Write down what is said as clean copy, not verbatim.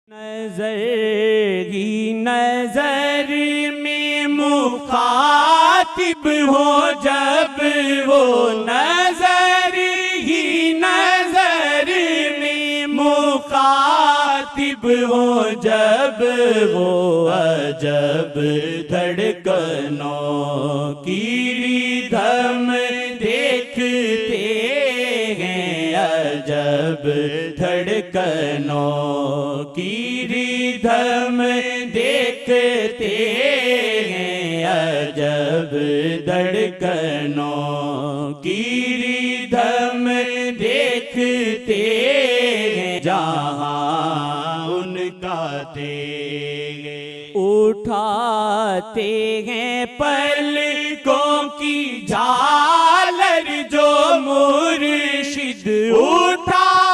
نظر ہی نظر میں مخاطب ہو جب وہ نظر ہی نظر میں مخاطب ہو جب وہ عجب دھڑکنوں کی ردھم دیکھتے ہیں عجب دھڑکنوں کی ردھم دیکھتے ہیں عجب دھڑکنوں کی ردھم دیکھتے ہیں جہاں ان کا تیغ اٹھاتے ہیں پلکوں کی جھالر جو مرشد